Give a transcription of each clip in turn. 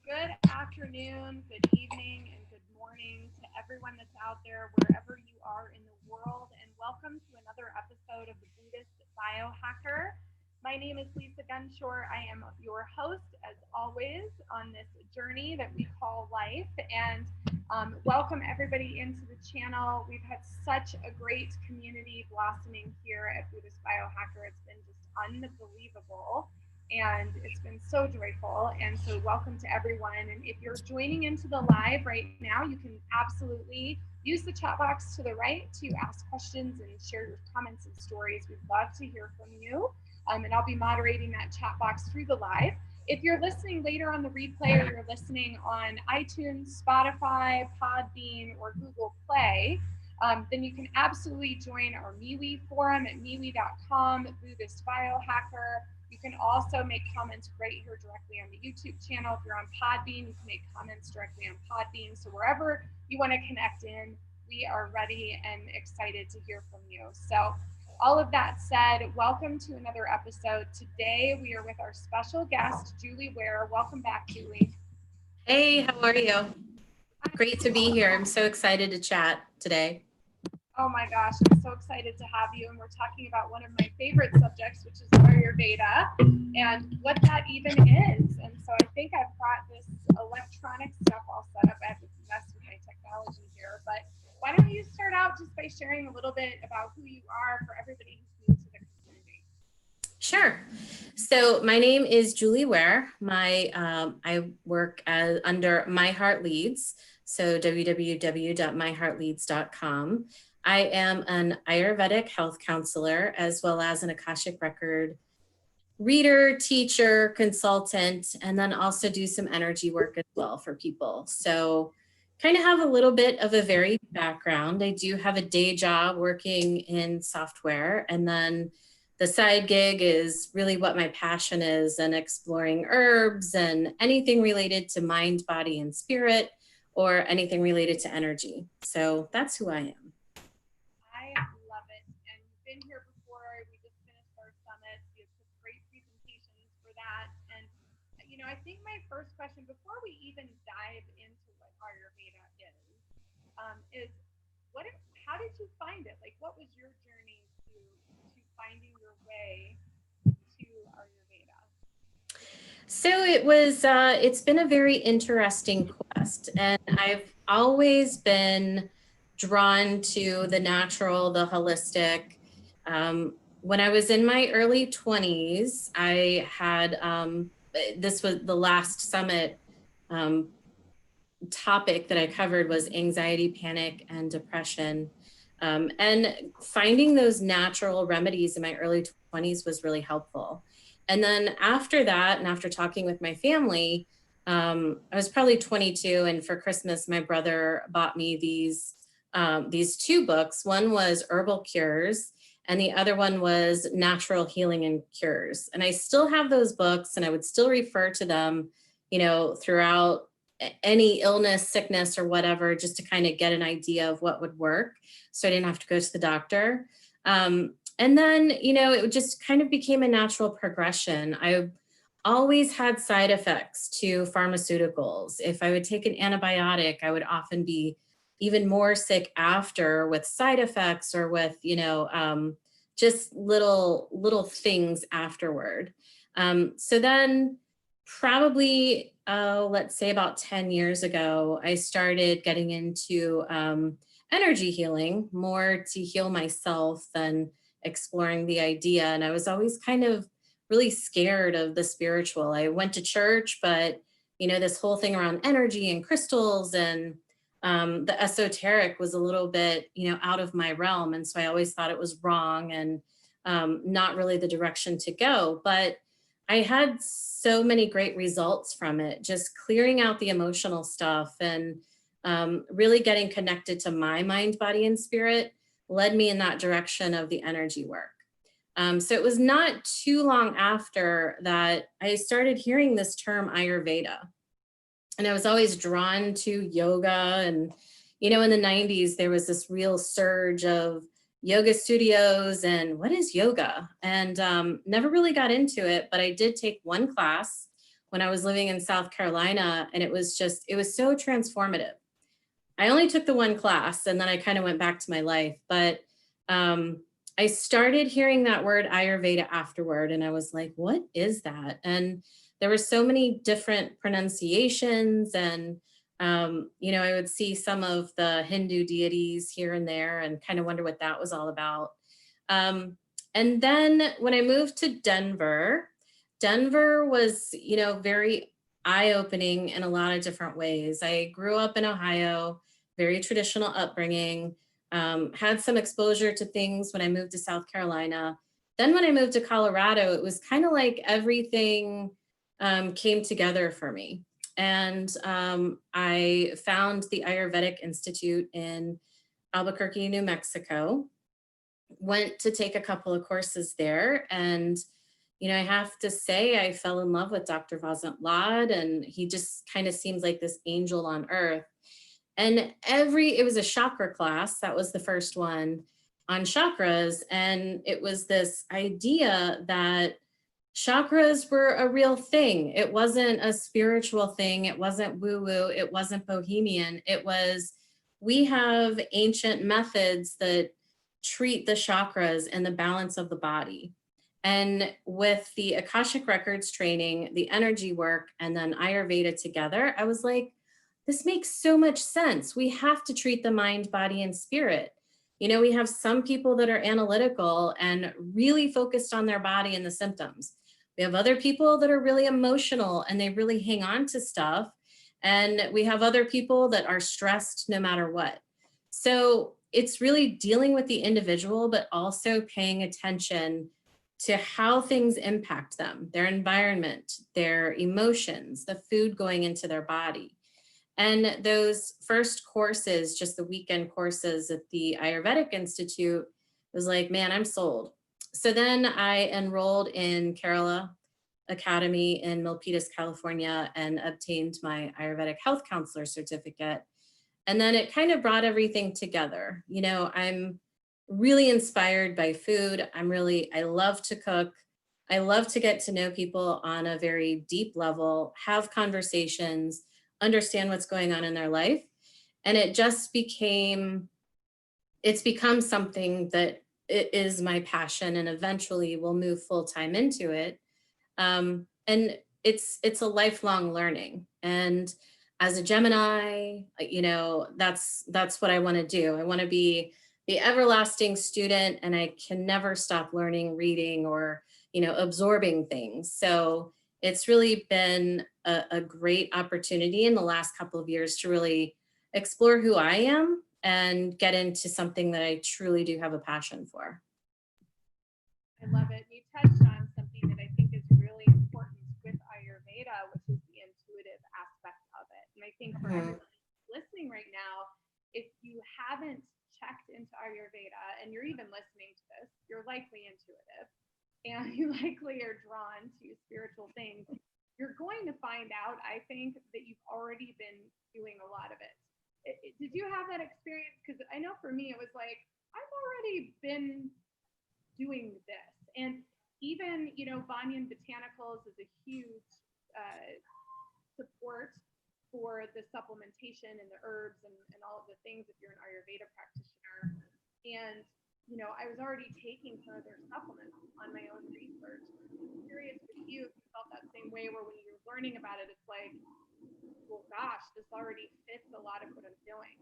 Good afternoon, good evening, and good morning to everyone that's out there, wherever you are in the world, and welcome to another episode of the Buddhist Biohacker. My name is Lisa Gunshore. I am your host, as always, on this journey that we call life, and welcome everybody into the channel. We've had such a great community blossoming here at Buddhist Biohacker. It's been just unbelievable. And it's been so joyful. And so welcome to everyone. And if you're joining into the live right now, you can absolutely use the chat box to the right to ask questions and share your comments and stories. We'd love to hear from you. And I'll be moderating that chat box through the live. If you're listening later on the replay, or you're listening on iTunes, Spotify, Podbean, or Google Play, then you can absolutely join our MeWe forum at MeWe.com, Buddhist Biohacker. You can also make comments right here directly on the YouTube channel. If you're on Podbean, you can make comments directly on Podbean. So wherever you want to connect in, we are ready and excited to hear from you. So all of that said, welcome to another episode. Today we are with our special guest, Julie Ware. Welcome back, Julie. Hey, how are you? Great to be here. I'm so excited to chat today. Oh my gosh, I'm so excited to have you. And we're talking about one of my favorite subjects, which is Ayurveda, and what that even is. And so I think I've got this electronic stuff all set up. I have to mess with my technology here. But why don't you start out just by sharing a little bit about who you are for everybody who's new to the community? Sure. So my name is Julie Ware. I work under My Heart Leads, so www.myheartleads.com. I am an Ayurvedic health counselor, as well as an Akashic record reader, teacher, consultant, and then also do some energy work as well for people. So kind of have a little bit of a varied background. I do have a day job working in software, and then the side gig is really what my passion is, and exploring herbs and anything related to mind, body, and spirit, or anything related to energy. So that's who I am. I love it. And you've been here before. We just finished our summit. You have some great presentations for that. And, you know, I think my first question, before we even dive into what Ayurveda is how did you find it? Like, what was your journey to finding your way to Ayurveda? So it's been a very interesting quest, and I've always been drawn to the natural, the holistic. When I was in my early 20s, I had, this was the last summit topic that I covered was anxiety, panic, and depression. And finding those natural remedies in my early 20s was really helpful. And then after that, and after talking with my family, I was probably 22, and for Christmas, my brother bought me these two books. One was Herbal Cures, and the other one was Natural Healing and Cures. And I still have those books, and I would still refer to them, you know, throughout any illness, sickness, or whatever, just to kind of get an idea of what would work, so I didn't have to go to the doctor. And then, you know, it just kind of became a natural progression. I always had side effects to pharmaceuticals. If I would take an antibiotic, I would often be even more sick after, with side effects, or with, you know, just little things afterward. So then probably, let's say about 10 years ago, I started getting into energy healing, more to heal myself than exploring the idea. And I was always kind of really scared of the spiritual. I went to church, but, you know, this whole thing around energy and crystals and the esoteric was a little bit, you know, out of my realm. And so I always thought it was wrong and not really the direction to go. But I had so many great results from it, just clearing out the emotional stuff and really getting connected to my mind, body, and spirit led me in that direction of the energy work. So it was not too long after that I started hearing this term Ayurveda. And I was always drawn to yoga. And, you know, in the 90s, there was this real surge of yoga studios and what is yoga? And never really got into it, but I did take one class when I was living in South Carolina, and it was so transformative. I only took the one class and then I kind of went back to my life, but I started hearing that word Ayurveda afterward, and I was like, what is that? And there were so many different pronunciations, and I would see some of the Hindu deities here and there and kind of wonder what that was all about. And then when I moved to Denver, Denver was, very eye-opening in a lot of different ways. I grew up in Ohio, very traditional upbringing, had some exposure to things when I moved to South Carolina. Then when I moved to Colorado, it was kind of like everything came together for me. And I found the Ayurvedic Institute in Albuquerque, New Mexico, went to take a couple of courses there. And, I have to say, I fell in love with Dr. Vasant Lad, and he just kind of seems like this angel on earth. And it was a chakra class. That was the first one on chakras. And it was this idea that chakras were a real thing. It wasn't a spiritual thing. It wasn't woo-woo. It wasn't bohemian. It was, we have ancient methods that treat the chakras and the balance of the body. And with the Akashic Records training, the energy work, and then Ayurveda together, I was like, this makes so much sense. We have to treat the mind, body, and spirit. We have some people that are analytical and really focused on their body and the symptoms. We have other people that are really emotional and they really hang on to stuff. And we have other people that are stressed no matter what. So it's really dealing with the individual, but also paying attention to how things impact them, their environment, their emotions, the food going into their body. And those first courses, just the weekend courses at the Ayurvedic Institute, was like, man, I'm sold. So then I enrolled in Kerala Academy in Milpitas, California, and obtained my Ayurvedic Health Counselor certificate. And then it kind of brought everything together. I'm really inspired by food. I love to cook. I love to get to know people on a very deep level, have conversations, understand what's going on in their life. And it's become something that it is my passion, and eventually will move full time into it. And it's a lifelong learning. And as a Gemini, that's what I want to do. I want to be the everlasting student, and I can never stop learning, reading, or, absorbing things. So it's really been a great opportunity in the last couple of years to really explore who I am and get into something that I truly do have a passion for. I love it. You touched on something that I think is really important with Ayurveda, which is the intuitive aspect of it. And I think for everyone listening right now, if you haven't checked into Ayurveda and you're even listening to this, you're likely intuitive and you likely are drawn to spiritual things. You're going to find out, I think, that you've already been doing a lot of it. Did you have that experience? Because I know for me, it was like, I've already been doing this. And even, Banyan Botanicals is a huge support for the supplementation and the herbs and all of the things if you're an Ayurveda practitioner. And, I was already taking some of their supplements on my own research. I'm curious with you if you felt that same way, where when you're learning about it, it's like, well, gosh, this already fits a lot of what I'm doing.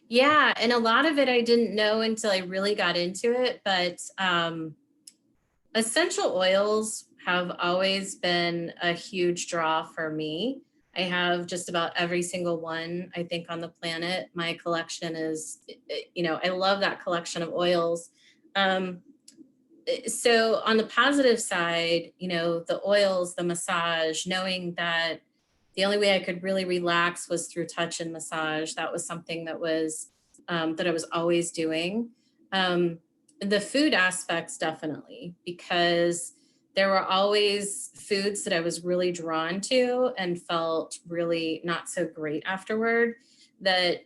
Yeah, and a lot of it I didn't know until I really got into it, but essential oils have always been a huge draw for me. I have just about every single one, I think, on the planet. My collection is, I love that collection of oils. So on the positive side, the oils, the massage, knowing that the only way I could really relax was through touch and massage. That was something that I was always doing. The food aspects, definitely, because there were always foods that I was really drawn to and felt really not so great afterward, that,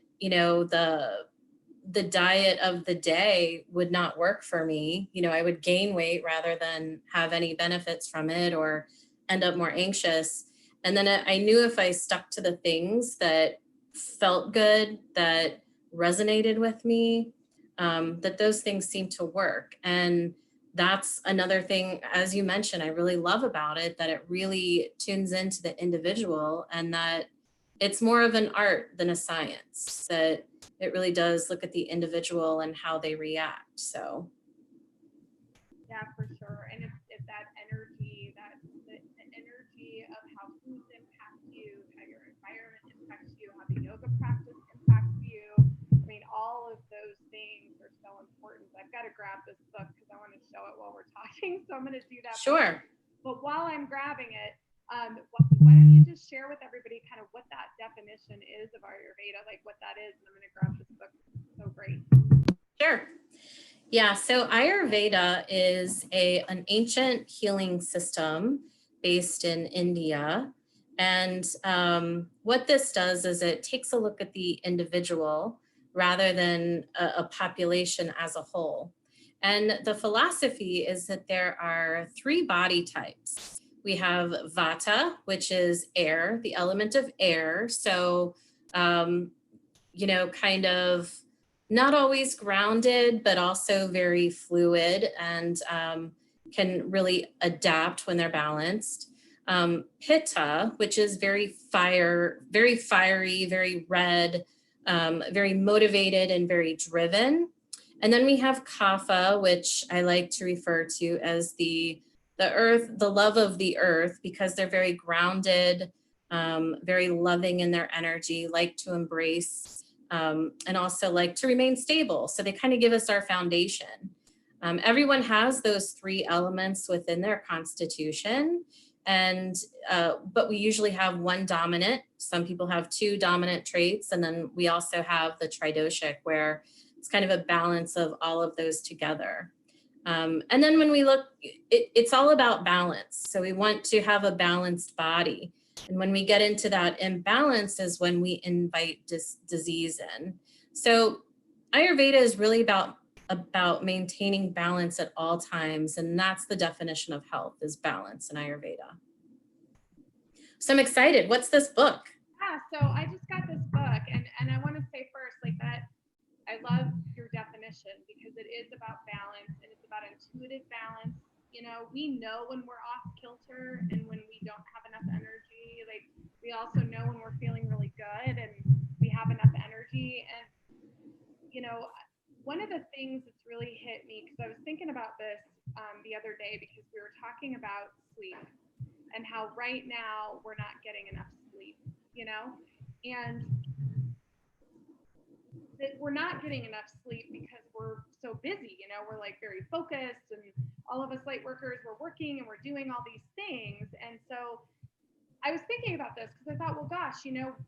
the diet of the day would not work for me. I would gain weight rather than have any benefits from it, or end up more anxious. And then I knew if I stuck to the things that felt good, that resonated with me, that those things seem to work. And that's another thing, as you mentioned, I really love about it, that it really tunes into the individual and that it's more of an art than a science, that it really does look at the individual and how they react. So yeah, for sure. And it's that energy, that the energy of how foods impact you, how your environment impacts you, how the yoga practice impacts you. I mean, all of those things are so important. I've got to grab this book because I want to show it while we're talking. So I'm going to do that. sure. But while I'm grabbing it, why don't you just share with everybody kind of what that definition is of Ayurveda, like what that is, and I'm going to grab this book. It's so great. Sure. Yeah, so Ayurveda is an ancient healing system based in India. And what this does is it takes a look at the individual rather than a population as a whole. And the philosophy is that there are 3 body types. We have Vata, which is air, the element of air. So, kind of not always grounded, but also very fluid and can really adapt when they're balanced. Pitta, which is very fiery, very red, very motivated and very driven. And then we have Kapha, which I like to refer to as the earth, the love of the earth, because they're very grounded, very loving in their energy, like to embrace, and also like to remain stable. So they kind of give us our foundation. Everyone has those 3 elements within their constitution. And, but we usually have 1 dominant. Some people have 2 dominant traits. And then we also have the tridoshic, where it's kind of a balance of all of those together. And then when we look, it's all about balance. So we want to have a balanced body. And when we get into that imbalance is when we invite disease in. So Ayurveda is really about maintaining balance at all times. And that's the definition of health, is balance in Ayurveda. So I'm excited. What's this book? Yeah, so I just got this book, and I want to say first, like, that I love your definition because it is about balance, and it's about intuitive balance. We know when we're off kilter and when we don't have enough energy. Like, we also know when we're feeling really good and we have enough energy. And one of the things that's really hit me, because I was thinking about this the other day, because we were talking about sleep and how right now we're not getting enough sleep, and that we're not getting enough sleep because we're so busy. We're like very focused, and all of us light workers, we're working and we're doing all these things. And so I was thinking about this because I thought, well, gosh,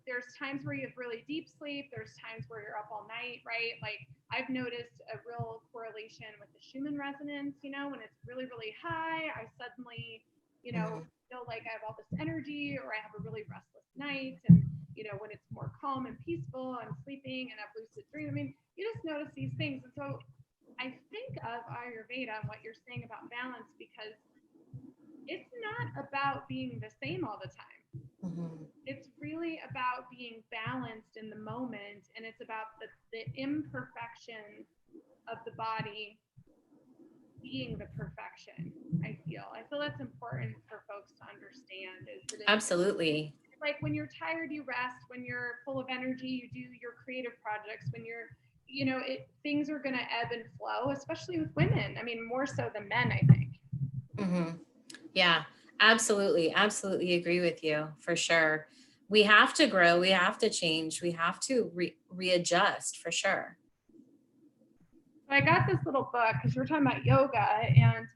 there's times where you have really deep sleep. There's times where you're up all night, right? Like, I've noticed a real correlation with the Schumann resonance, when it's really, really high, I suddenly, feel like I have all this energy, or I have a really restless night. And, when it's more calm and peaceful, I'm sleeping and have lucid dreams. I mean, you just notice these things. And so I think of Ayurveda and what you're saying about balance, because it's not about being the same all the time. Mm-hmm. It's really about being balanced in the moment, and it's about the imperfection of the body being the perfection. I feel that's important for folks to understand. Absolutely. Like, when you're tired, you rest. When you're full of energy, you do your creative projects. When you're, things are going to ebb and flow, especially with women. I mean, more so than men, I think. Mm-hmm. Yeah, absolutely. Absolutely agree with you, for sure. We have to grow. We have to change. We have to readjust, for sure. So I got this little book because we're talking about yoga, and,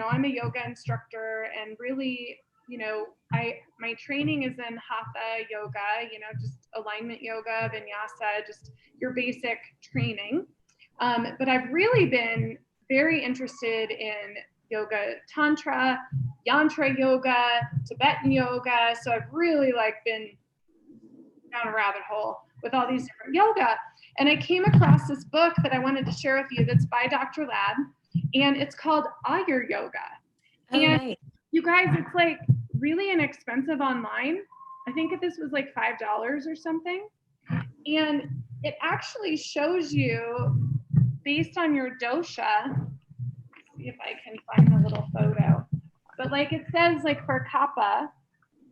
I'm a yoga instructor, and really, my training is in Hatha Yoga, just alignment yoga, vinyasa, just your basic training. But I've really been very interested in yoga tantra, yantra yoga, Tibetan yoga. So I've really been down a rabbit hole with all these different yoga. And I came across this book that I wanted to share with you that's by Dr. Ladd, and it's called Ayur Yoga. Oh, and nice. You guys, it's like really inexpensive online. I think this was like $5 or something. And it actually shows you based on your dosha. Let's see if I can find the little photo. But like it says like for Kapha,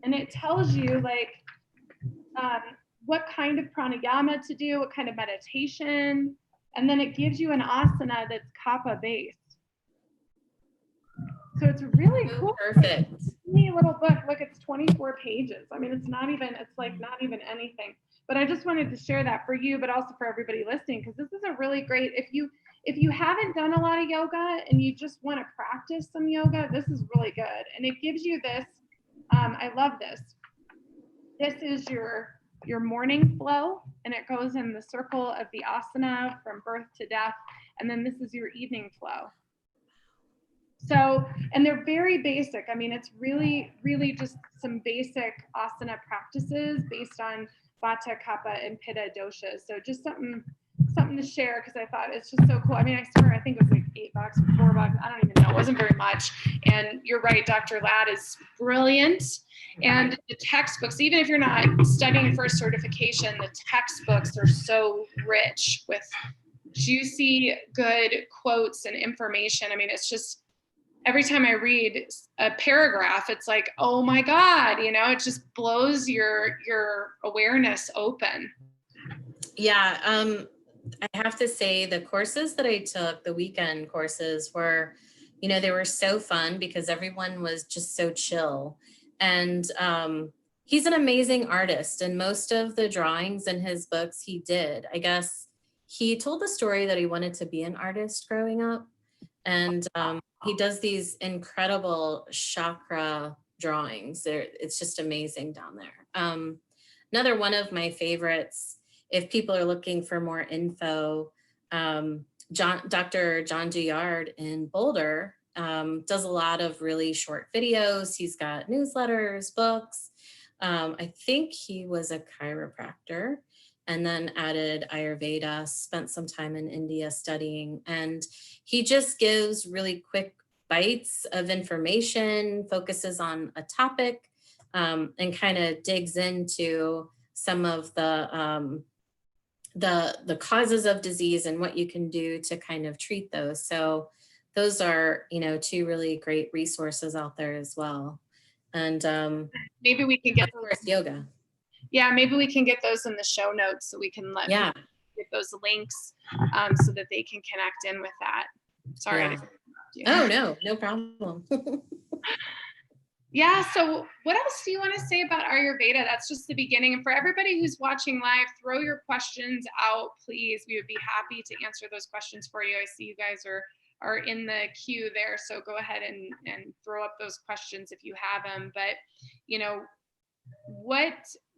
and it tells you like what kind of pranayama to do, what kind of meditation, and then it gives you an asana that's Kapha based. So it's really cool. Perfect. Really little book. Look, it's 24 pages. I mean, it's not even anything. But I just wanted to share that for you, but also for everybody listening, because this is a really great, if you haven't done a lot of yoga and you just want to practice some yoga, this is really good. And it gives you this, I love this. This is your morning flow, and it goes in the circle of the asana from birth to death. And then this is your evening flow. So, and they're very basic. I mean, it's really, really just some basic asana practices based on Vata, Kapha, and Pitta doshas. So just something to share, because I thought it's just so cool. I mean, I swear, I think it was like $8 or $4. I don't even know. It wasn't very much. And you're right, Dr. Ladd is brilliant. And the textbooks, even if you're not studying for a certification, the textbooks are so rich with juicy, good quotes and information. I mean, it's just, every time I read a paragraph, it's like, oh my God, it just blows your awareness open. Yeah. I have to say the courses that I took, the weekend courses were, they were so fun because everyone was just so chill. And he's an amazing artist, and most of the drawings in his books he did. I guess he told the story that he wanted to be an artist growing up. And he does these incredible chakra drawings. It's just amazing down there. Another one of my favorites, if people are looking for more info, Dr. John Guyard in Boulder does a lot of really short videos. He's got newsletters, books. I think he was a chiropractor and then added Ayurveda, spent some time in India studying. And he just gives really quick bites of information, focuses on a topic, and kind of digs into some of the causes of disease and what you can do to kind of treat those. So those are, two really great resources out there as well. And maybe we can get yoga. Yeah, maybe we can get those in the show notes so we can get those links so that they can connect in with that. Sorry. Yeah. Oh, no problem. Yeah, so what else do you want to say about Ayurveda? That's just the beginning. And for everybody who's watching live, throw your questions out, please. We would be happy to answer those questions for you. I see you guys are in the queue there, so go ahead and throw up those questions if you have them. But,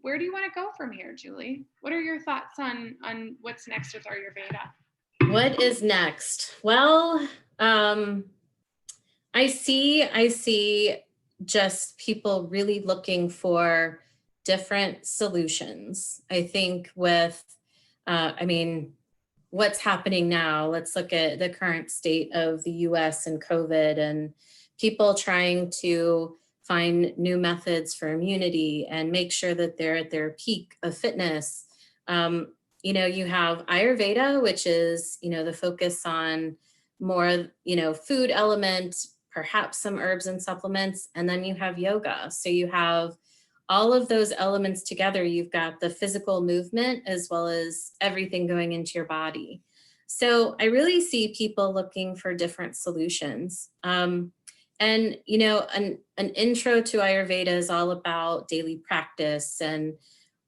where do you want to go from here, Julie? What are your thoughts on what's next with Ayurveda? What is next? Well, I see just people really looking for different solutions. I think with, what's happening now, let's look at the current state of the US and COVID and people trying to find new methods for immunity and make sure that they're at their peak of fitness. You have Ayurveda, which is, the focus on more, food element, perhaps some herbs and supplements, and then you have yoga. So you have all of those elements together. You've got the physical movement as well as everything going into your body. So I really see people looking for different solutions. And, an intro to Ayurveda is all about daily practice and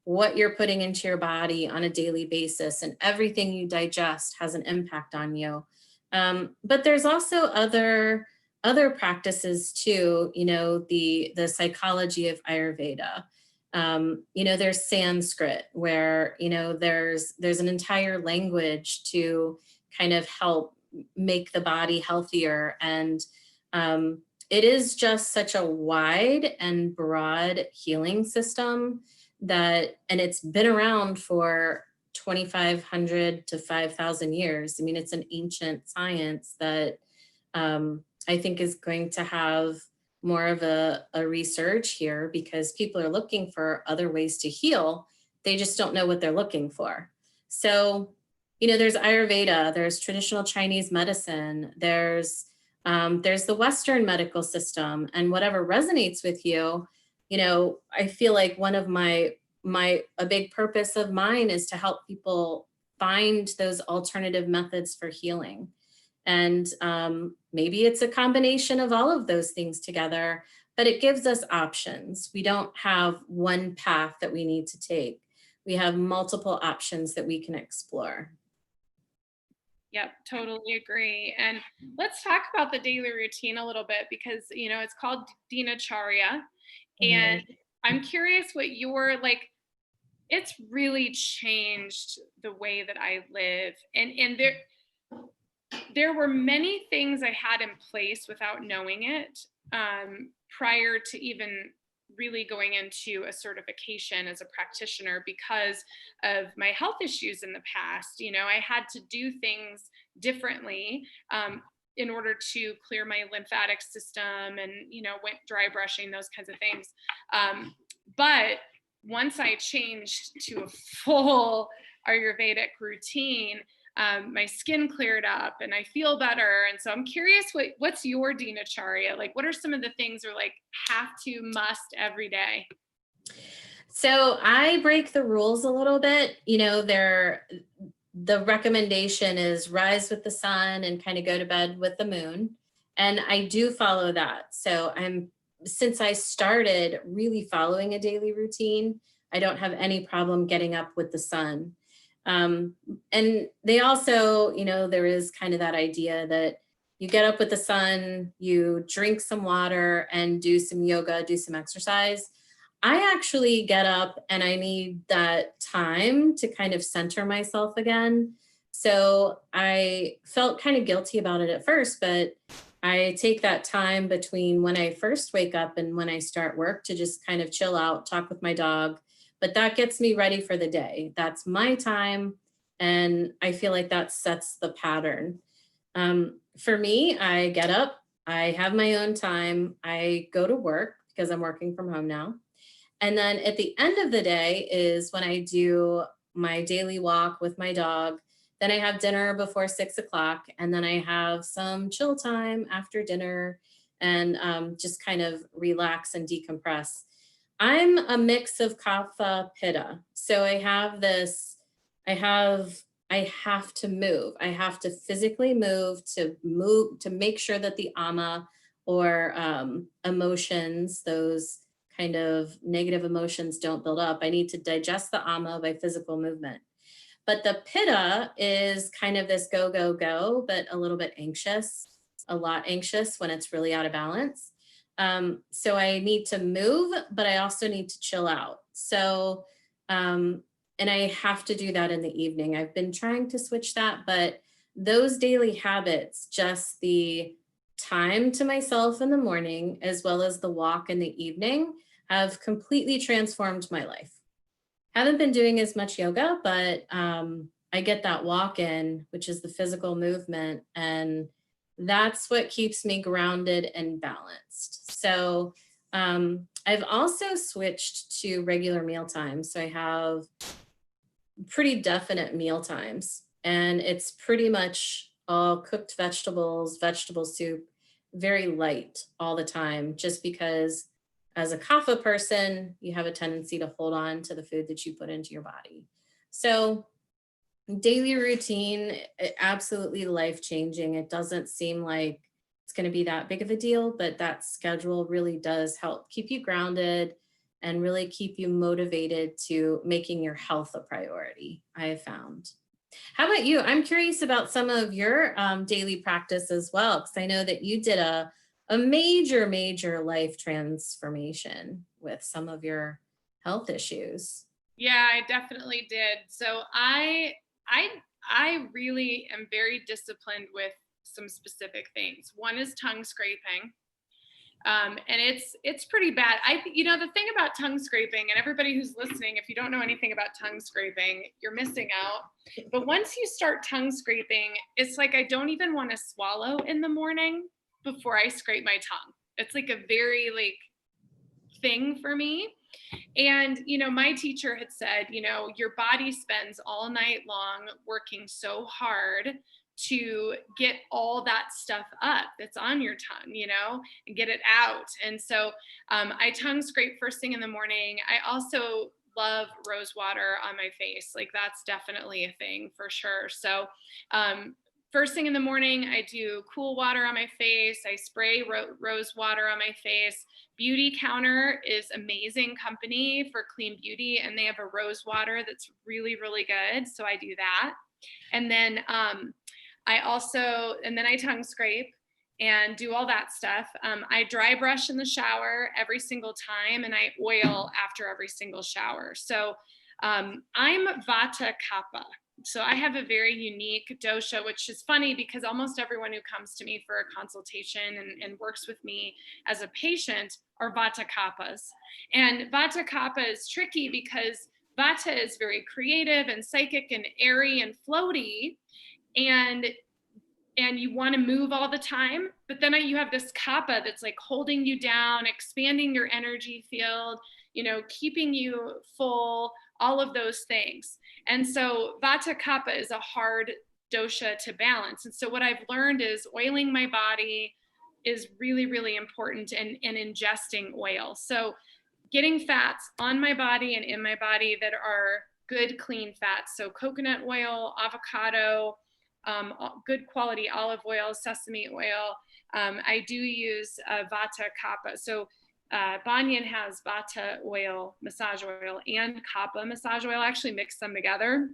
what you're putting into your body on a daily basis, and everything you digest has an impact on you. But there's also other practices too, the psychology of Ayurveda. There's Sanskrit where, there's an entire language to kind of help make the body healthier. And it is just such a wide and broad healing system and it's been around for 2,500 to 5,000 years. I mean, it's an ancient science that I think is going to have more of a research here because people are looking for other ways to heal. They just don't know what they're looking for. So, there's Ayurveda, there's traditional Chinese medicine, there's the Western medical system, and whatever resonates with you. I feel like one of a big purpose of mine is to help people find those alternative methods for healing. And maybe it's a combination of all of those things together, but it gives us options. We don't have one path that we need to take. We have multiple options that we can explore. Yep, totally agree. And let's talk about the daily routine a little bit because, it's called Dinacharya. And I'm curious what it's really changed the way that I live. And there were many things I had in place without knowing it prior to even really going into a certification as a practitioner because of my health issues in the past. I had to do things differently in order to clear my lymphatic system and, went dry brushing, those kinds of things. But once I changed to a full Ayurvedic routine, my skin cleared up and I feel better. And so I'm curious, what's your Dinacharya? Like, what are some of the things are like must every day? So I break the rules a little bit. The recommendation is rise with the sun and kind of go to bed with the moon. And I do follow that. So since I started really following a daily routine, I don't have any problem getting up with the sun. And they also, there is kind of that idea that you get up with the sun, you drink some water and do some yoga, do some exercise. I actually get up and I need that time to kind of center myself again. So I felt kind of guilty about it at first, but I take that time between when I first wake up and when I start work to just kind of chill out, talk with my dog. But that gets me ready for the day. That's my time. And I feel like that sets the pattern. For me, I get up, I have my own time, I go to work because I'm working from home now. And then at the end of the day is when I do my daily walk with my dog. Then I have dinner before 6 o'clock. And then I have some chill time after dinner and just kind of relax and decompress. I'm a mix of Kapha Pitta. So I have to move. I have to physically move to make sure that the ama or emotions, those kind of negative emotions don't build up. I need to digest the ama by physical movement. But the Pitta is kind of this go, go, go, but a little bit anxious, a lot anxious when it's really out of balance. So I need to move, but I also need to chill out. So, and I have to do that in the evening. I've been trying to switch that, but those daily habits, just the time to myself in the morning, as well as the walk in the evening, have completely transformed my life. Haven't been doing as much yoga, but I get that walk in, which is the physical movement, and that's what keeps me grounded and balanced. So I've also switched to regular meal times. So I have pretty definite meal times, and it's pretty much all cooked vegetables, vegetable soup, very light all the time, just because as a Kapha person, you have a tendency to hold on to the food that you put into your body. So daily routine, absolutely life-changing. It doesn't seem like it's going to be that big of a deal, but that schedule really does help keep you grounded and really keep you motivated to making your health a priority, I have found. How about you? I'm curious about some of your daily practice as well, because I know that you did a major life transformation with some of your health issues. Yeah, I definitely did. So I really am very disciplined with some specific things. One is tongue scraping. And it's pretty bad. The thing about tongue scraping, and everybody who's listening, if you don't know anything about tongue scraping, you're missing out. But once you start tongue scraping, it's like I don't even want to swallow in the morning before I scrape my tongue. It's like a very like thing for me. And, you know, my teacher had said, you know, your body spends all night long working so hard to get all that stuff up that's on your tongue, you know, and get it out. And so I tongue scrape first thing in the morning. I also love rose water on my face. Like that's definitely a thing for sure. So first thing in the morning, I do cool water on my face. I spray rose water on my face. Beauty Counter is amazing company for clean beauty, and they have a rose water that's really, really good. So I do that. And then I tongue scrape and do all that stuff. I dry brush in the shower every single time, and I oil after every single shower. So I'm Vata Kapha. So I have a very unique dosha, which is funny because almost everyone who comes to me for a consultation and works with me as a patient are Vata Kaphas. And Vata Kapha is tricky because Vata is very creative and psychic and airy and floaty, and you want to move all the time, but then you have this Kapha that's like holding you down, expanding your energy field, you know, keeping you full, all of those things. And so Vata Kapha is a hard dosha to balance. And so what I've learned is oiling my body is really, really important, and ingesting oil. So getting fats on my body and in my body that are good, clean fats. So coconut oil, avocado, good quality olive oil, sesame oil. I do use Vata Kapha. So Banyan has Vata oil, massage oil, and Kapha massage oil. I actually mix them together.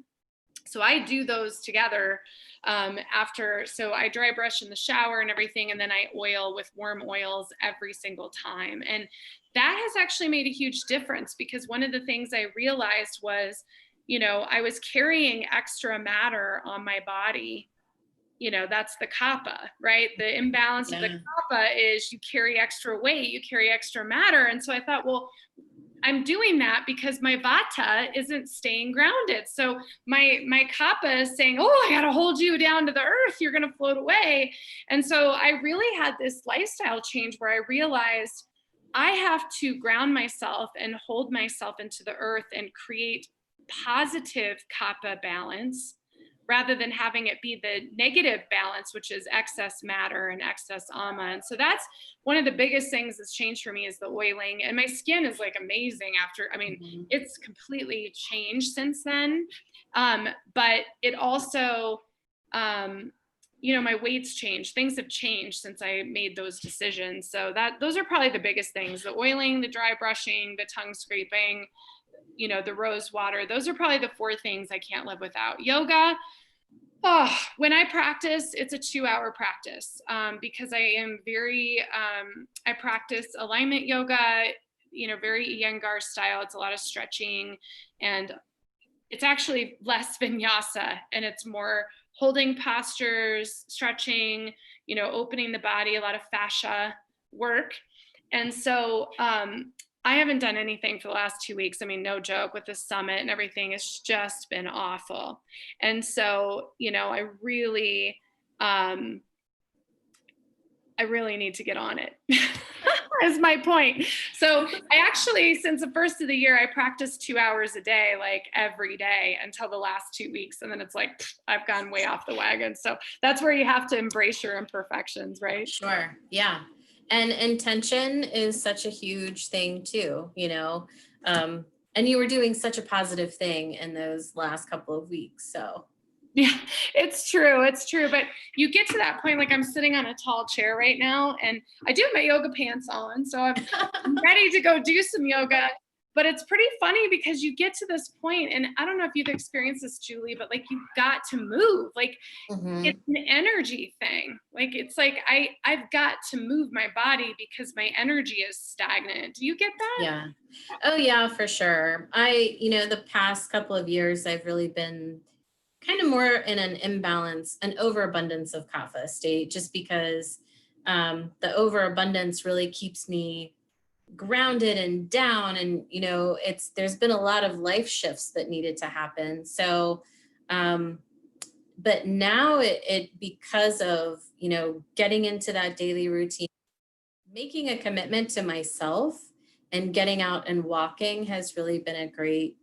So I do those together after. So I dry brush in the shower and everything, and then I oil with warm oils every single time. And that has actually made a huge difference, because one of the things I realized was, you know, I was carrying extra matter on my body. You know, that's the Kapha, right? The imbalance of the Kapha is you carry extra weight, you carry extra matter. And so I thought, well, I'm doing that because my Vata isn't staying grounded. So my Kapha is saying, oh, I got to hold you down to the earth. You're going to float away. And so I really had this lifestyle change where I realized I have to ground myself and hold myself into the earth and create positive Kapha balance, rather than having it be the negative balance, which is excess matter and excess ama. And so that's one of the biggest things that's changed for me, is the oiling. And my skin is like amazing after, I mean, it's completely changed since then. But it also, you know, my weight's changed. Things have changed since I made those decisions. So those are probably the biggest things: the oiling, the dry brushing, the tongue scraping, you know, the rose water. Those are probably the 4 things I can't live without. Yoga, when I practice, it's a 2-hour practice, because I practice alignment yoga, you know, very Iyengar style. It's a lot of stretching, and it's actually less vinyasa, and it's more holding postures, stretching, you know, opening the body, a lot of fascia work. And so I haven't done anything for the last 2 weeks. I mean, no joke, with the summit and everything. It's just been awful. And so, you know, I really need to get on it. Is my point. So I actually, since the first of the year, I practiced 2 hours a day, like every day, until the last 2 weeks. And then it's like, I've gone way off the wagon. So that's where you have to embrace your imperfections, right? Sure. Yeah. And intention is such a huge thing too, you know, and you were doing such a positive thing in those last couple of weeks. So yeah, it's true. It's true. But you get to that point, like I'm sitting on a tall chair right now, and I do have my yoga pants on. So I'm ready to go do some yoga. But it's pretty funny because you get to this point, and I don't know if you've experienced this, Julie, but like you've got to move. Like it's an energy thing. Like it's like I've got to move my body because my energy is stagnant. Do you get that? Yeah. Oh yeah, for sure. You know, the past couple of years, I've really been kind of more in an imbalance, an overabundance of Kapha state, just because the overabundance really keeps me grounded and down. And, you know, there's been a lot of life shifts that needed to happen. So, but now it because of, you know, getting into that daily routine, making a commitment to myself and getting out and walking has really been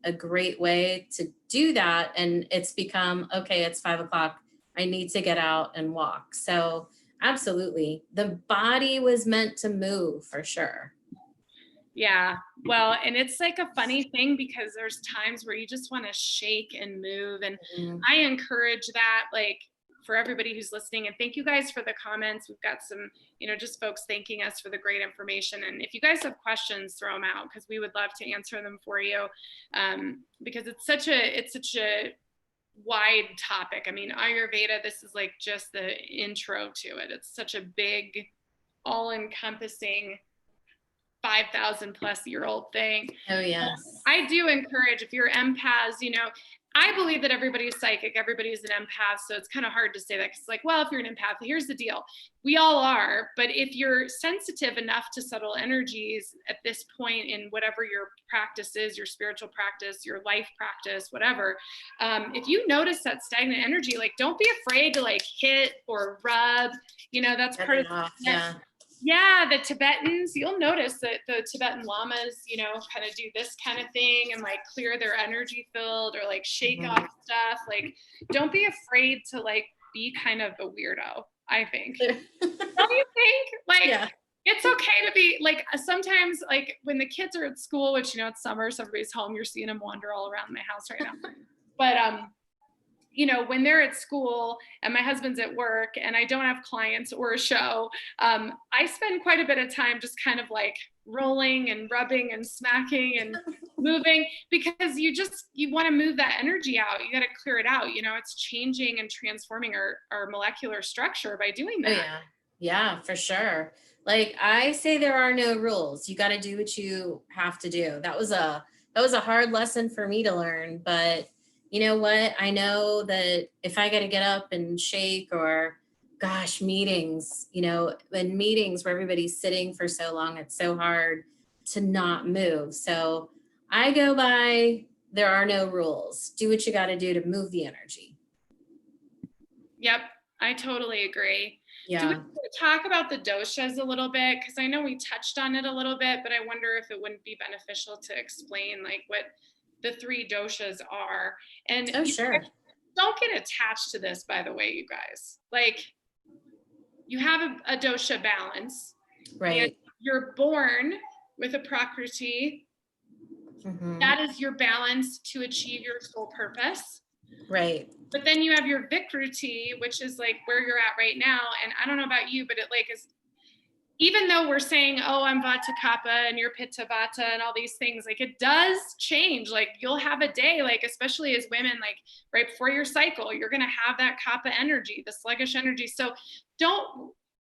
a great way to do that. And it's become, okay, it's 5 o'clock. I need to get out and walk. So absolutely. The body was meant to move for sure. Yeah. Well, and it's like a funny thing because there's times where you just want to shake and move. And I encourage that, like, for everybody who's listening. And thank you guys for the comments. We've got some, just folks thanking us for the great information. And if you guys have questions, throw them out because we would love to answer them for you. Because it's such a wide topic. I mean, Ayurveda, this is like just the intro to it. It's such a big, all-encompassing 5,000 plus year old thing. Oh, yes. I do encourage, if you're empaths, I believe that everybody's psychic, everybody's an empath. So it's kind of hard to say that. It's like, well, if you're an empath, here's the deal. We all are. But if you're sensitive enough to subtle energies at this point in whatever your practice is, your spiritual practice, your life practice, whatever, if you notice that stagnant energy, like, don't be afraid to like hit or rub, that's part of Yeah, the Tibetans, you'll notice that the Tibetan lamas, kind of do this kind of thing and like clear their energy field or like shake off stuff. Like, don't be afraid to like be kind of a weirdo, I think. Don't you think? Like, it's okay to be like, sometimes like when the kids are at school, which, it's summer, so everybody's home, you're seeing them wander all around my house right now. But, when they're at school and my husband's at work and I don't have clients or a show, I spend quite a bit of time just kind of like rolling and rubbing and smacking and moving because you want to move that energy out. You got to clear it out. It's changing and transforming our molecular structure by doing that. Oh, yeah, for sure. Like I say, there are no rules. You got to do what you have to do. That was a hard lesson for me to learn, but you know what? I know that if I got to get up and shake or meetings, in meetings where everybody's sitting for so long, it's so hard to not move. So I go by, there are no rules. Do what you got to do to move the energy. Yep. I totally agree. Yeah. Do we talk about the doshas a little bit? Because I know we touched on it a little bit, but I wonder if it wouldn't be beneficial to explain like what the 3 doshas are. And sure. Don't get attached to this, by the way, you guys. Like, you have a dosha balance. Right. And you're born with a prakriti. That is your balance to achieve your soul purpose. Right. But then you have your vikruti, which is like where you're at right now. And I don't know about you, but it like is, even though we're saying, oh, I'm Vata Kapha and you're Pitta Vata and all these things, like it does change. Like you'll have a day, like especially as women, like right before your cycle, you're going to have that Kapha energy, the sluggish energy. So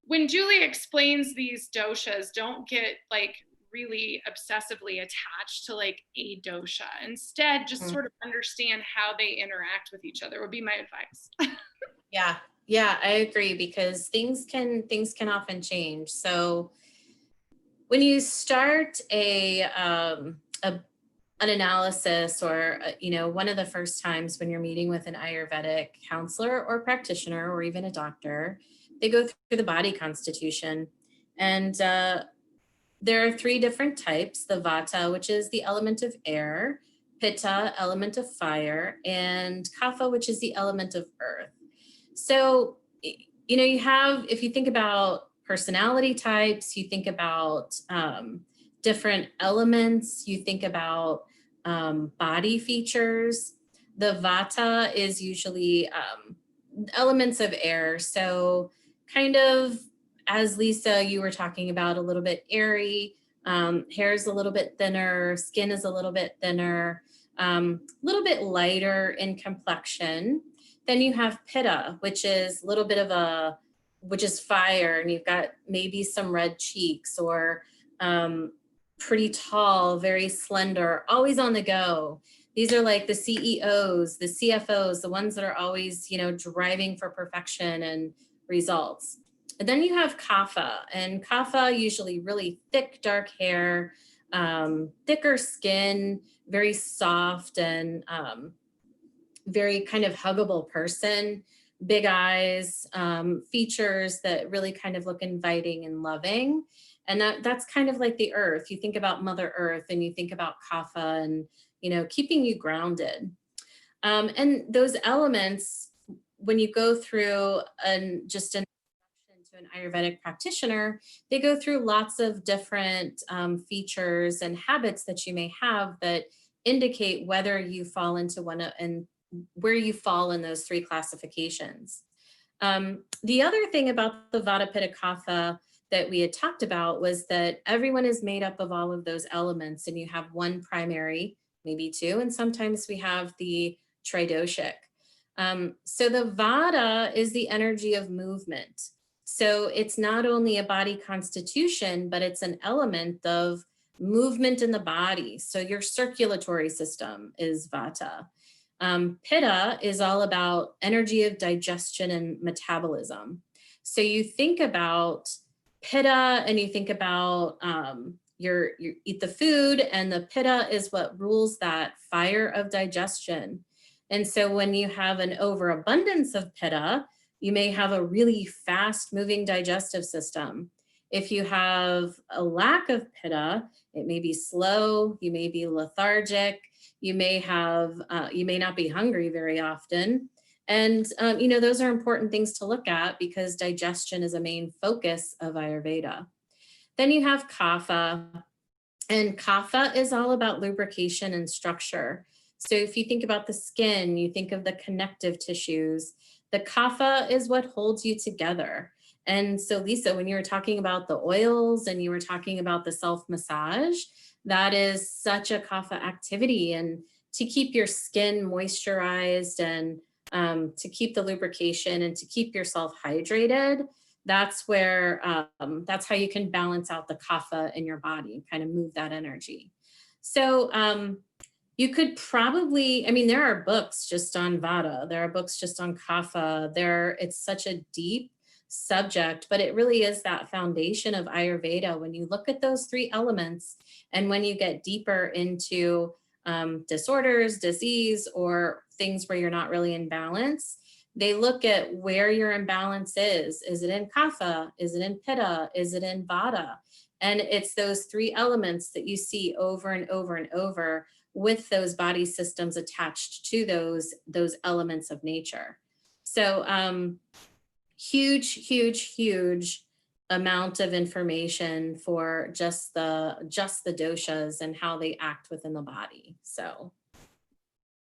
when Julie explains these doshas, don't get like really obsessively attached to like a dosha. Instead, just sort of understand how they interact with each other would be my advice. Yeah, I agree because things can often change. So when you start an analysis or, one of the first times when you're meeting with an Ayurvedic counselor or practitioner or even a doctor, they go through the body constitution. And there are 3 different types: the Vata, which is the element of air, Pitta, element of fire, and Kapha, which is the element of earth. So, you have, if you think about personality types, you think about different elements, you think about body features. The Vata is usually elements of air. So kind of, as Lisa, you were talking about, a little bit airy, hair is a little bit thinner, skin is a little bit thinner, a little bit lighter in complexion. Then you have Pitta, which is a little bit of which is fire, and you've got maybe some red cheeks, or pretty tall, very slender, always on the go. These are like the CEOs, the CFOs, the ones that are always, driving for perfection and results. And then you have Kapha, and Kapha usually really thick, dark hair, thicker skin, very soft and very kind of huggable person, big eyes, features that really kind of look inviting and loving. And that's kind of like the earth. You think about Mother Earth and you think about Kapha and, keeping you grounded. And those elements, when you go through just an to an Ayurvedic practitioner, they go through lots of different features and habits that you may have that indicate whether you fall into one and where you fall in those three classifications. The other thing about the Vata Pitta Kapha that we had talked about was that everyone is made up of all of those elements, and you have one primary, maybe two, and sometimes we have the tridoshic. So the Vata is the energy of movement. So it's not only a body constitution, but it's an element of movement in the body. So your circulatory system is Vata. Pitta is all about energy of digestion and metabolism. So you think about Pitta and you think about you eat the food, and the Pitta is what rules that fire of digestion. And so when you have an overabundance of Pitta, you may have a really fast moving digestive system. If you have a lack of Pitta, it may be slow, you may be lethargic, you may not be hungry very often. And, those are important things to look at because digestion is a main focus of Ayurveda. Then you have Kapha, and Kapha is all about lubrication and structure. So if you think about the skin, you think of the connective tissues. The Kapha is what holds you together. And so, Lisa, when you were talking about the oils and you were talking about the self-massage, that is such a Kapha activity. And to keep your skin moisturized and to keep the lubrication and to keep yourself hydrated, that's how you can balance out the Kapha in your body and kind of move that energy. So you could probably, there are books just on Vata, there are books just on Kapha, it's such a deep subject, but it really is that foundation of Ayurveda. When you look at those three elements and when you get deeper into disorders, disease, or things where you're not really in balance, they look at where your imbalance is. Is it in Kapha? Is it in Pitta? Is it in Vata? And it's those three elements that you see over and over and over with those body systems attached to those elements of nature. So huge amount of information for just the doshas and how they act within the body. So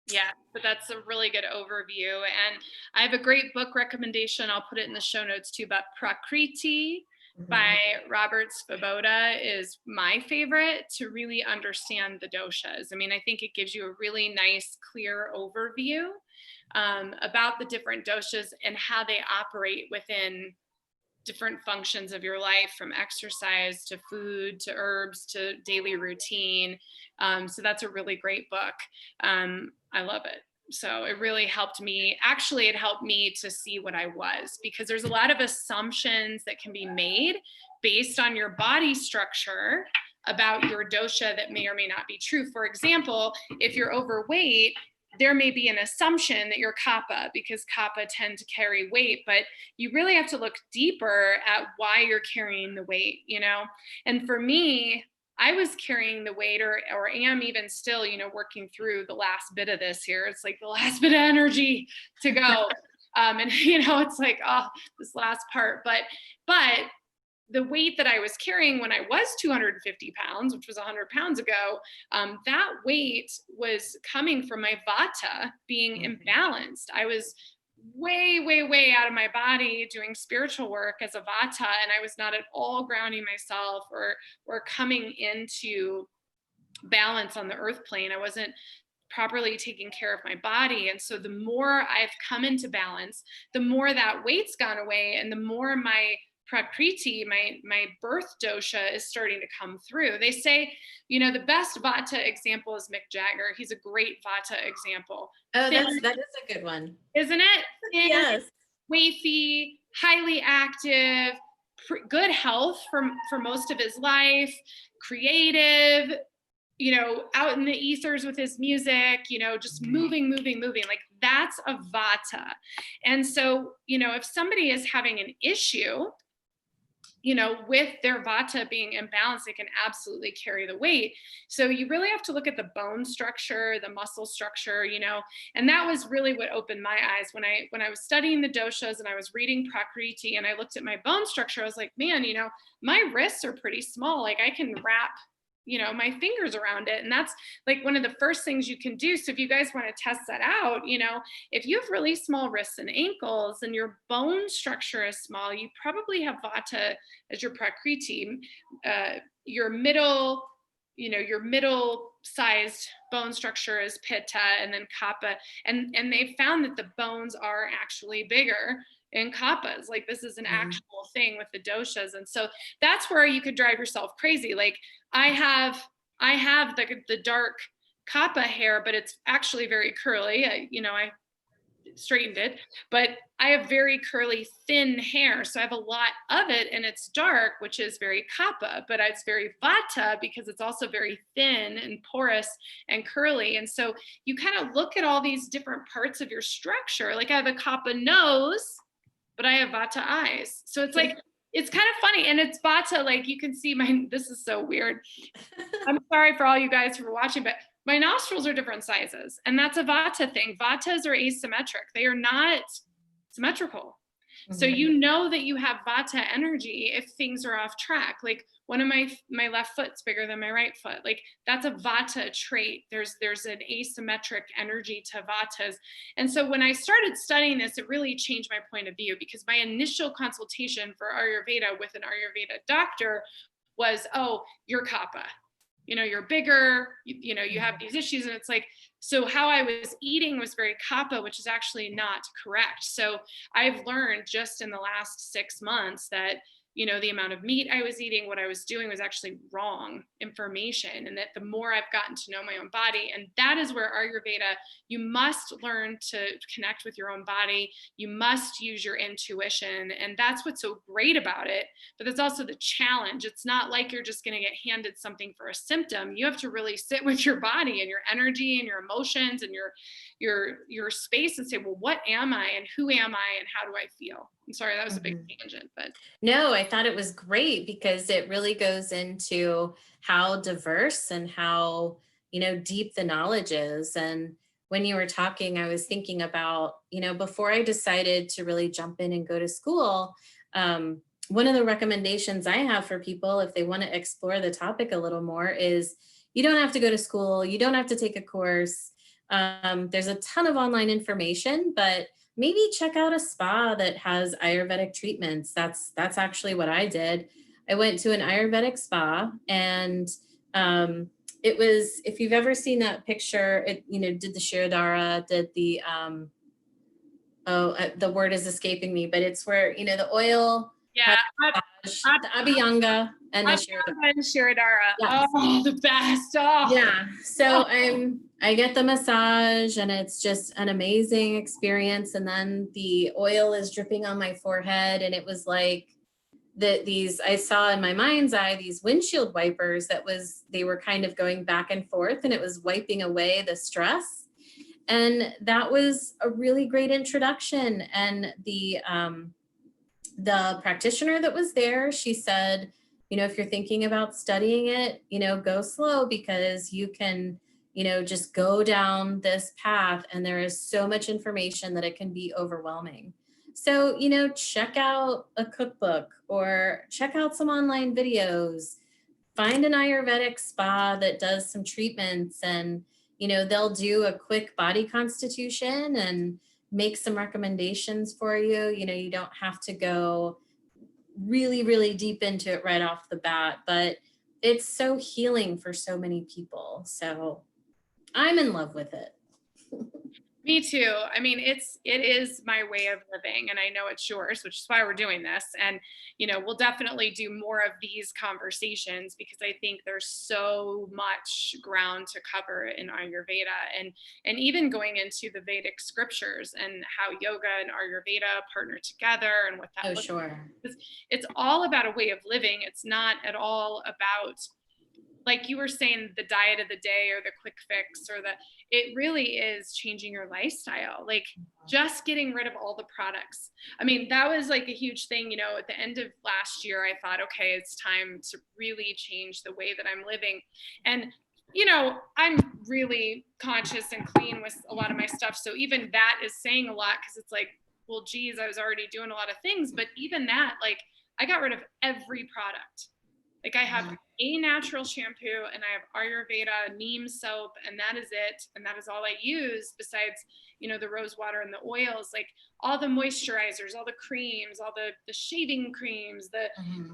yeah, but that's a really good overview. And I have a great book recommendation. I'll put it in the show notes too, but Prakriti by Robert Svoboda is my favorite to really understand the doshas. I think it gives you a really nice, clear overview about the different doshas and how they operate within different functions of your life, from exercise to food to herbs to daily routine. So that's a really great book. I love it. So it really helped me. Actually, it helped me to see what I was, because there's a lot of assumptions that can be made based on your body structure about your dosha that may or may not be true. For example, if you're overweight, there may be an assumption that you're Kapha, because Kapha tend to carry weight, but you really have to look deeper at why you're carrying the weight, And for me, I was carrying the weight or am even still, working through the last bit of this here. It's like the last bit of energy to go. And, it's like, oh, this last part, but the weight that I was carrying when I was 250 pounds, which was 100 pounds ago, that weight was coming from my Vata being imbalanced. I was way out of my body doing spiritual work as a Vata, and I was not at all grounding myself or coming into balance on the earth plane. I wasn't properly taking care of my body. And so the more I've come into balance, the more that weight's gone away, and the more my Prakriti, my birth dosha, is starting to come through. They say, the best Vata example is Mick Jagger. He's a great Vata example. Oh, that is a good one. Isn't it? Yes. Wavy, highly active, good health for most of his life, creative, out in the ethers with his music, just moving. Like, that's a Vata. And so, if somebody is having an issue, with their vata being imbalanced, they can absolutely carry the weight. So you really have to look at the bone structure, the muscle structure, and that was really what opened my eyes when I was studying the doshas and I was reading Prakriti and I looked at my bone structure. I was like, man, my wrists are pretty small. Like I can wrap my fingers around it. And that's like one of the first things you can do. So if you guys want to test that out, if you have really small wrists and ankles and your bone structure is small, you probably have vata as your prakriti. Your middle sized bone structure is pitta, and then kapha. And they found that the bones are actually bigger in kaphas. Like this is an actual thing with the doshas. And so that's where you could drive yourself crazy. Like I have the dark kapha hair, but it's actually very curly. I straightened it, but I have very curly, thin hair. So I have a lot of it and it's dark, which is very kapha, but it's very vata because it's also very thin and porous and curly. And so you kind of look at all these different parts of your structure. Like I have a kapha nose, but I have vata eyes. So it's like, it's kind of funny. And it's vata, like you can see this is so weird. I'm sorry for all you guys who are watching, but my nostrils are different sizes. And that's a vata thing. Vatas are asymmetric. They are not symmetrical. So you know that you have vata energy if things are off track. Like one of my left foot's bigger than my right foot. Like that's a vata trait. There's an asymmetric energy to vatas. And so when I started studying this, it really changed my point of view, because my initial consultation for Ayurveda with an Ayurveda doctor was, oh, you're kapha. You're bigger, you have these issues. And it's like, so how I was eating was very kapha, which is actually not correct. So I've learned just in the last 6 months that, the amount of meat I was eating, what I was doing was actually wrong information. And that the more I've gotten to know my own body, and that is where Ayurveda, you must learn to connect with your own body. You must use your intuition. And that's what's so great about it. But that's also the challenge. It's not like you're just going to get handed something for a symptom. You have to really sit with your body and your energy and your emotions and your space and say, well, what am I and who am I and how do I feel? I'm sorry, that was a big tangent, but no, I thought it was great because it really goes into how diverse and how, deep the knowledge is. And when you were talking, I was thinking about, before I decided to really jump in and go to school, one of the recommendations I have for people, if they want to explore the topic a little more, is you don't have to go to school. You don't have to take a course. There's a ton of online information, but maybe check out a spa that has Ayurvedic treatments. That's actually what I did. I went to an Ayurvedic spa, and it was, if you've ever seen that picture, it, did the Shirodhara, did the, the word is escaping me, but it's where, the oil, yeah, the Abhyanga and the Shirodhara. Yes. Oh, the best. Oh. Yeah. So I get the massage and it's just an amazing experience. And then the oil is dripping on my forehead. And it was like I saw in my mind's eye, these windshield wipers they were kind of going back and forth, and it was wiping away the stress. And that was a really great introduction. And the practitioner that was there, she said, if you're thinking about studying it, go slow, because you can, just go down this path and there is so much information that it can be overwhelming. So, check out a cookbook or check out some online videos, find an Ayurvedic spa that does some treatments, and, they'll do a quick body constitution and make some recommendations for you. You don't have to go really, really deep into it right off the bat, but it's so healing for so many people. So I'm in love with it. Me too. I mean, it is my way of living, and I know it's yours, which is why we're doing this. And, we'll definitely do more of these conversations, because I think there's so much ground to cover in Ayurveda, and even going into the Vedic scriptures and how yoga and Ayurveda partner together and what that looks sure. like. It's all about a way of living. It's not at all about like you were saying, the diet of the day or the quick fix or it really is changing your lifestyle. Like just getting rid of all the products. I mean, that was like a huge thing, you know, at the end of last year, I thought, okay, it's time to really change the way that I'm living. And, you know, I'm really conscious and clean with a lot of my stuff. So even that is saying a lot, because it's like, well, geez, I was already doing a lot of things, but even that, like, I got rid of every product. Like I have a natural shampoo and I have Ayurveda neem soap, and that is it. And that is all I use besides, you know, the rose water and the oils, like all the moisturizers, all the creams, all the shaving creams,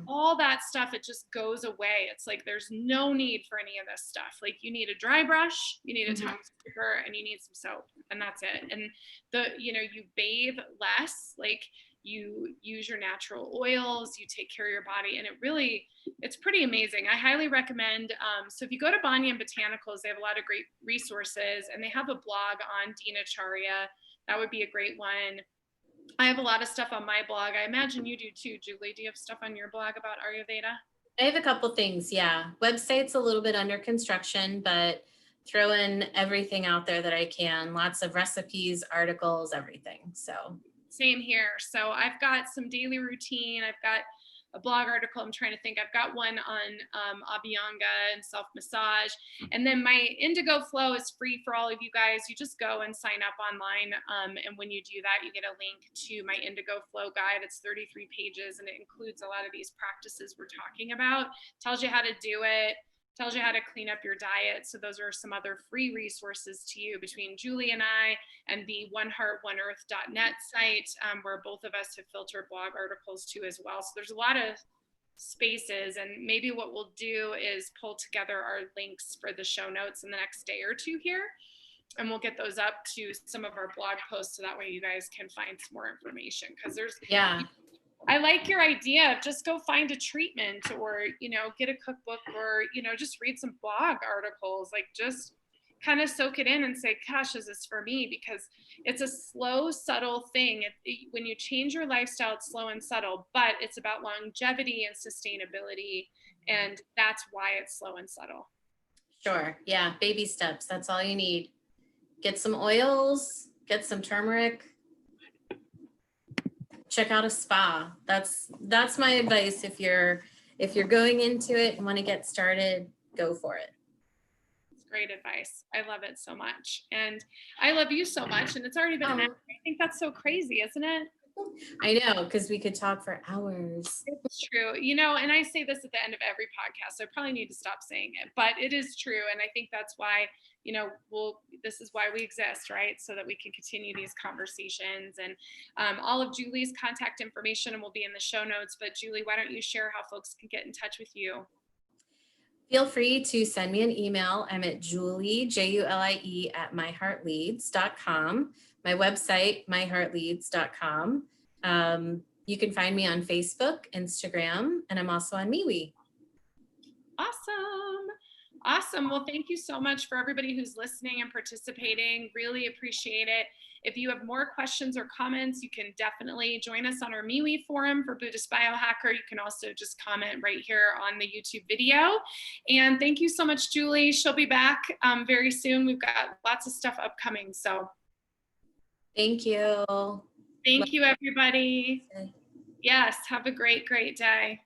all that stuff. It just goes away. It's like, there's no need for any of this stuff. Like you need a dry brush, you need a tongue scraper, and you need some soap, and that's it. And you know, you bathe less, like you use your natural oils, you take care of your body, and it's pretty amazing. I highly recommend. So if you go to Banyan Botanicals, they have a lot of great resources, and they have a blog on Dinacharya. That would be a great one. I have a lot of stuff on my blog. I imagine you do too, Julie. Do you have stuff on your blog about Ayurveda? I have a couple things. Yeah. Website's a little bit under construction, but throw in everything out there that I can. Lots of recipes, articles, everything. So same here. So I've got some daily routine. I've got a blog article. I'm trying to think. I've got one on Abhyanga and self-massage. And then my Indigo Flow is free for all of you guys. You just go and sign up online. And when you do that, you get a link to my Indigo Flow guide. It's 33 pages, and it includes a lot of these practices we're talking about. Tells you how to do it. Tells you how to clean up your diet. So those are some other free resources to you between Julie and I, and the oneheartoneearth.net site, where both of us have filtered blog articles too as well. So there's a lot of spaces, and maybe what we'll do is pull together our links for the show notes in the next day or two here, and we'll get those up to some of our blog posts, so that way you guys can find some more information. Because I like your idea of just go find a treatment, or, you know, get a cookbook, or, you know, just read some blog articles, like just kind of soak it in and say, gosh, is this for me? Because it's a slow, subtle thing. When you change your lifestyle, it's slow and subtle, but it's about longevity and sustainability. And that's why it's slow and subtle. Sure. Yeah. Baby steps. That's all you need. Get some oils, get some turmeric. Check out a spa. That's my advice. If you're going into it and want to get started, go for it. It's great advice. I love it so much. And I love you so much. And it's already been an hour. I think that's so crazy, isn't it? I know, because we could talk for hours. It's true. You know, and I say this at the end of every podcast, so I probably need to stop saying it, but it is true. And I think that's why, you know, this is why we exist, right? So that we can continue these conversations. And all of Julie's contact information will be in the show notes. But Julie, why don't you share how folks can get in touch with you? Feel free to send me an email. I'm at Julie, Julie, at myheartleads.com. My website, myheartleads.com. You can find me on Facebook, Instagram, and I'm also on MeWe. Awesome. Well, thank you so much for everybody who's listening and participating. Really appreciate it. If you have more questions or comments, you can definitely join us on our MeWe forum for Buddhist Biohacker. You can also just comment right here on the YouTube video. And thank you so much, Julie. She'll be back very soon. We've got lots of stuff upcoming. So thank you. Thank you, everybody. Yes, have a great, great day.